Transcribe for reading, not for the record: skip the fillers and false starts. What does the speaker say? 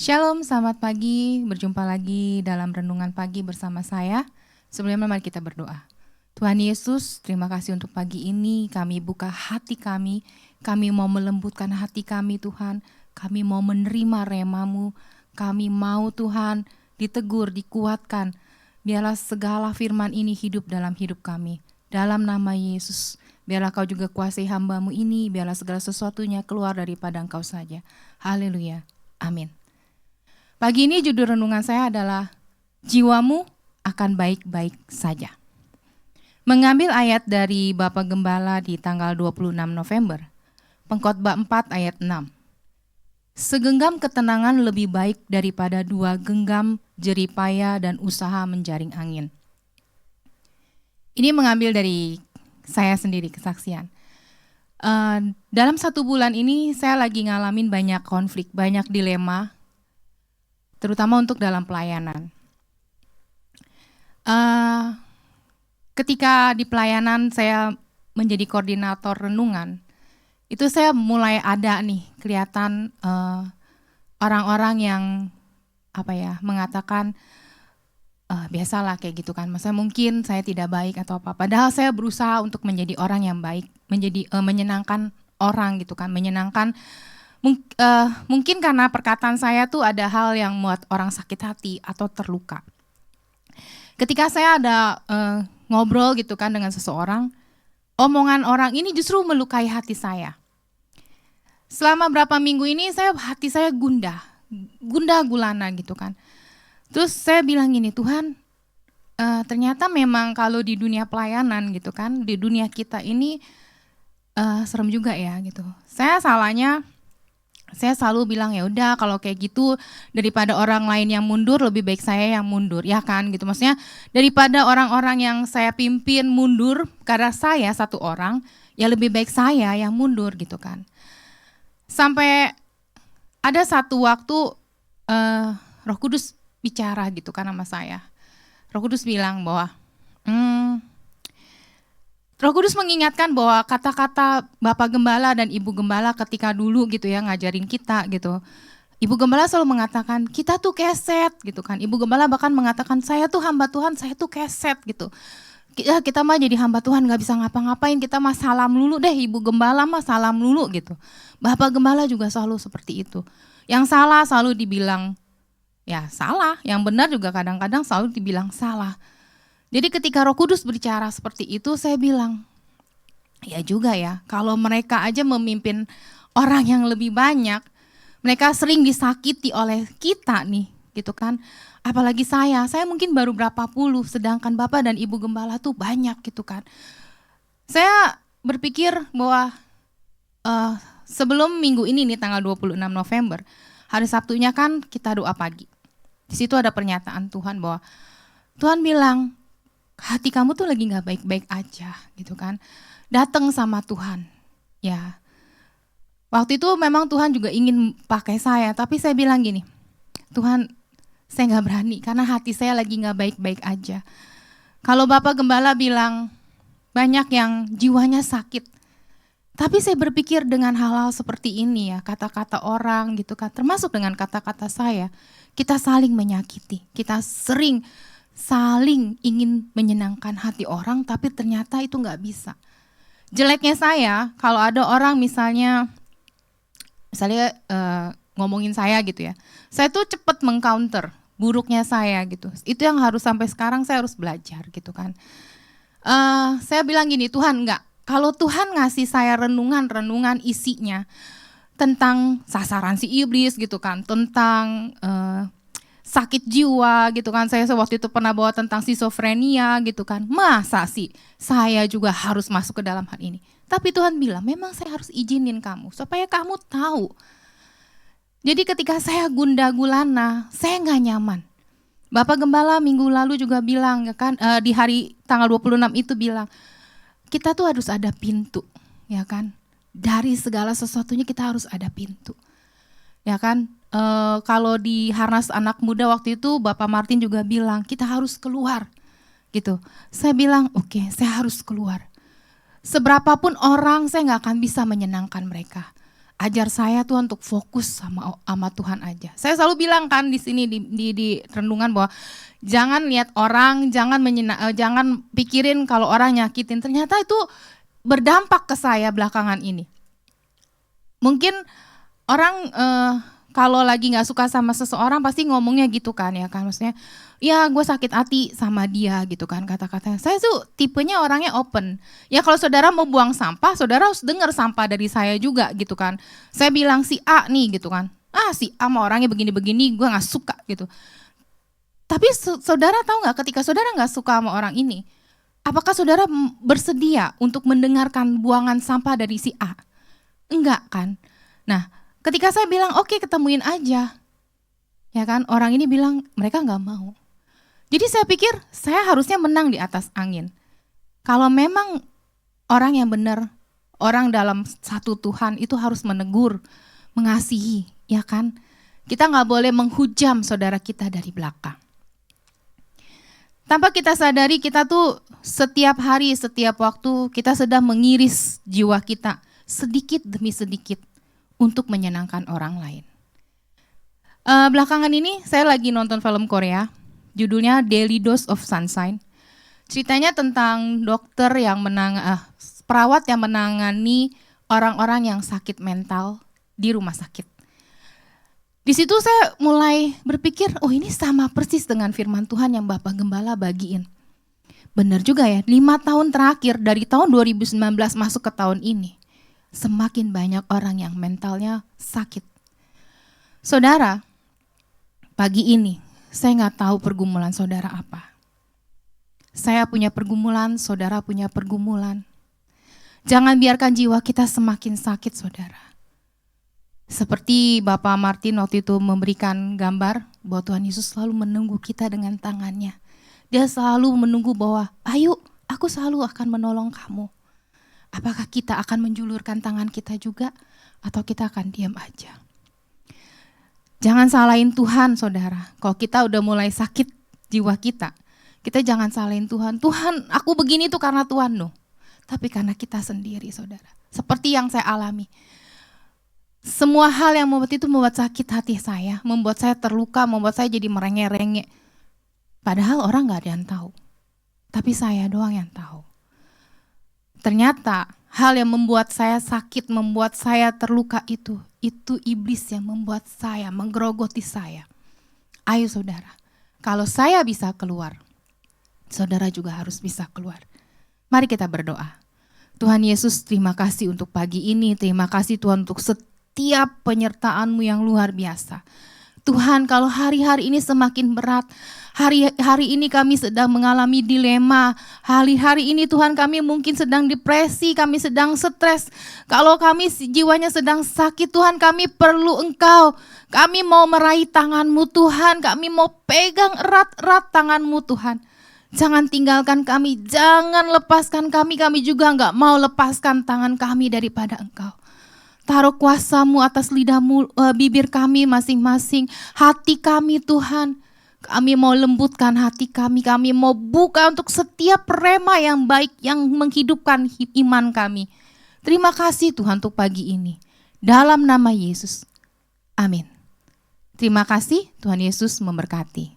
Shalom, selamat pagi. Berjumpa lagi dalam renungan pagi bersama saya. Sebelumnya mari kita berdoa. Tuhan Yesus, terima kasih untuk pagi ini. Kami buka hati kami. Kami mau melembutkan hati kami Tuhan. Kami mau menerima rema-Mu. Kami mau Tuhan ditegur, dikuatkan. Biarlah segala firman ini hidup dalam hidup kami. Dalam nama Yesus, biarlah Kau juga kuasai hamba-Mu ini. Biarlah segala sesuatunya keluar daripada Engkau saja. Haleluya. Amin. Pagi ini judul renungan saya adalah jiwamu akan baik-baik saja. Mengambil ayat dari Bapak Gembala di tanggal 26 November, Pengkhotbah 4 ayat 6. Segenggam ketenangan lebih baik daripada 2 genggam jeripaya dan usaha menjaring angin. Ini mengambil dari saya sendiri kesaksian. Dalam 1 bulan ini saya lagi ngalamin banyak konflik, banyak dilema, terutama untuk dalam pelayanan. Ketika di pelayanan saya menjadi koordinator renungan, itu saya mulai ada nih kelihatan orang-orang yang mengatakan biasalah kayak gitu kan, masa mungkin saya tidak baik atau apa. Padahal saya berusaha untuk menjadi orang yang baik, menjadi menyenangkan orang gitu kan, menyenangkan. Mungkin karena perkataan saya tuh ada hal yang membuat orang sakit hati atau terluka. Ketika saya ada ngobrol gitu kan dengan seseorang, omongan orang ini justru melukai hati saya. Selama berapa minggu ini hati saya gundah gulana gitu kan. Terus saya bilang gini, Tuhan, ternyata memang kalau di dunia pelayanan gitu kan, di dunia kita ini serem juga ya gitu. Saya selalu bilang ya udah kalau kayak gitu daripada orang lain yang mundur lebih baik saya yang mundur, ya kan gitu. Maksudnya daripada orang-orang yang saya pimpin mundur karena saya satu orang, ya lebih baik saya yang mundur gitu kan. Sampai ada satu waktu Roh Kudus bicara gitu kan sama saya. Roh Kudus bilang bahwa Roh Kudus mengingatkan bahwa kata-kata Bapak Gembala dan Ibu Gembala ketika dulu gitu ya ngajarin kita gitu. Ibu Gembala selalu mengatakan kita tuh keset gitu kan. Ibu Gembala bahkan mengatakan saya tuh hamba Tuhan, saya tuh keset gitu. Kita mah jadi hamba Tuhan gak bisa ngapa-ngapain, kita mah salam lulu deh, Ibu Gembala mah salam lulu gitu. Bapak Gembala juga selalu seperti itu. Yang salah selalu dibilang ya salah, yang benar juga kadang-kadang selalu dibilang salah. Jadi ketika Roh Kudus berbicara seperti itu, saya bilang, ya juga ya, kalau mereka aja memimpin orang yang lebih banyak, mereka sering disakiti oleh kita nih, gitu kan. Apalagi saya mungkin baru berapa puluh, sedangkan Bapak dan Ibu Gembala tuh banyak gitu kan. Saya berpikir bahwa sebelum minggu ini nih tanggal 26 November, hari Sabtunya kan kita doa pagi. Di situ ada pernyataan Tuhan bahwa Tuhan bilang, hati kamu tuh lagi gak baik-baik aja gitu kan. Datang sama Tuhan. Ya. Waktu itu memang Tuhan juga ingin pakai saya, tapi saya bilang gini, Tuhan saya gak berani karena hati saya lagi gak baik-baik aja. Kalau Bapak Gembala bilang banyak yang jiwanya sakit, tapi saya berpikir dengan hal-hal seperti ini ya, kata-kata orang gitu kan, termasuk dengan kata-kata saya, kita saling menyakiti, kita saling ingin menyenangkan hati orang, tapi ternyata itu nggak bisa. Jeleknya saya, kalau ada orang misalnya ngomongin saya gitu ya, saya tuh cepet mengcounter buruknya saya gitu. Itu yang harus sampai sekarang saya harus belajar gitu kan. Saya bilang gini, Tuhan enggak, kalau Tuhan ngasih saya renungan isinya tentang sasaran si iblis gitu kan, tentang sakit jiwa gitu kan, saya waktu itu pernah bawa tentang skizofrenia gitu kan, masa sih saya juga harus masuk ke dalam hal ini. Tapi Tuhan bilang memang saya harus izinin kamu supaya kamu tahu. Jadi ketika saya gundah gulana, saya gak nyaman. Bapak Gembala minggu lalu juga bilang ya kan, di hari tanggal 26 itu bilang, kita tuh harus ada pintu ya kan, dari segala sesuatunya kita harus ada pintu ya kan. Kalau di Harnas Anak Muda waktu itu Bapak Martin juga bilang kita harus keluar gitu. Saya bilang oke, saya harus keluar. Seberapapun orang saya gak akan bisa menyenangkan mereka. Ajar saya Tuhan untuk fokus sama Tuhan aja. Saya selalu bilang kan di sini di renungan bahwa jangan lihat orang, jangan pikirin kalau orang nyakitin. Ternyata itu berdampak ke saya belakangan ini. Mungkin orang kalau lagi nggak suka sama seseorang pasti ngomongnya gitu kan ya kan, maksudnya ya gue sakit hati sama dia gitu kan kata-katanya. Saya tuh tipenya orangnya open. Ya kalau saudara mau buang sampah, saudara harus dengar sampah dari saya juga gitu kan. Saya bilang si A nih gitu kan, si A sama orangnya begini-begini, gue nggak suka gitu. Tapi saudara tahu nggak, ketika saudara nggak suka sama orang ini, apakah saudara bersedia untuk mendengarkan buangan sampah dari si A? Enggak kan? Nah, ketika saya bilang oke, ketemuin aja, ya kan, orang ini bilang mereka nggak mau. Jadi saya pikir saya harusnya menang di atas angin. Kalau memang orang yang benar, orang dalam satu Tuhan itu harus menegur, mengasihi, ya kan. Kita nggak boleh menghujam saudara kita dari belakang. Tanpa kita sadari kita tuh setiap hari, setiap waktu kita sedang mengiris jiwa kita sedikit demi sedikit untuk menyenangkan orang lain. Belakangan ini saya lagi nonton film Korea, judulnya Daily Dose of Sunshine. Ceritanya tentang dokter yang perawat yang menangani orang-orang yang sakit mental di rumah sakit. Di situ saya mulai berpikir, oh ini sama persis dengan firman Tuhan yang Bapak Gembala bagiin. Benar juga ya, 5 tahun terakhir dari tahun 2019 masuk ke tahun ini, semakin banyak orang yang mentalnya sakit. Saudara, pagi ini saya nggak tahu pergumulan saudara apa. Saya punya pergumulan, saudara punya pergumulan. Jangan biarkan jiwa kita semakin sakit, saudara. Seperti Bapak Martin waktu itu memberikan gambar bahwa Tuhan Yesus selalu menunggu kita dengan tangannya. Dia selalu menunggu bahwa, ayo aku selalu akan menolong kamu. Apakah kita akan menjulurkan tangan kita juga atau kita akan diam aja? Jangan salahin Tuhan, saudara. Kalau kita udah mulai sakit jiwa kita jangan salahin Tuhan. Tuhan, aku begini tuh karena Tuhan loh. Tapi karena kita sendiri, saudara. Seperti yang saya alami. Semua hal yang membuat sakit hati saya, membuat saya terluka, membuat saya jadi merengek-rengek. Padahal orang gak ada yang tahu. Tapi saya doang yang tahu. Ternyata hal yang membuat saya sakit, membuat saya terluka itu iblis yang membuat saya, menggerogoti saya. Ayo saudara, kalau saya bisa keluar, saudara juga harus bisa keluar. Mari kita berdoa. Tuhan Yesus, terima kasih untuk pagi ini, terima kasih Tuhan untuk setiap penyertaan-Mu yang luar biasa. Tuhan, kalau hari-hari ini semakin berat, hari-hari ini kami sedang mengalami dilema, hari-hari ini Tuhan kami mungkin sedang depresi, kami sedang stres, kalau kami jiwanya sedang sakit, Tuhan kami perlu Engkau, kami mau meraih tangan-Mu Tuhan, kami mau pegang erat-erat tangan-Mu Tuhan. Jangan tinggalkan kami, jangan lepaskan kami juga enggak mau lepaskan tangan kami daripada Engkau. Taruh kuasa-Mu atas lidah-Mu, bibir kami masing-masing, hati kami Tuhan. Kami mau lembutkan hati kami mau buka untuk setiap rema yang baik yang menghidupkan iman kami. Terima kasih Tuhan untuk pagi ini. Dalam nama Yesus, amin. Terima kasih, Tuhan Yesus memberkati.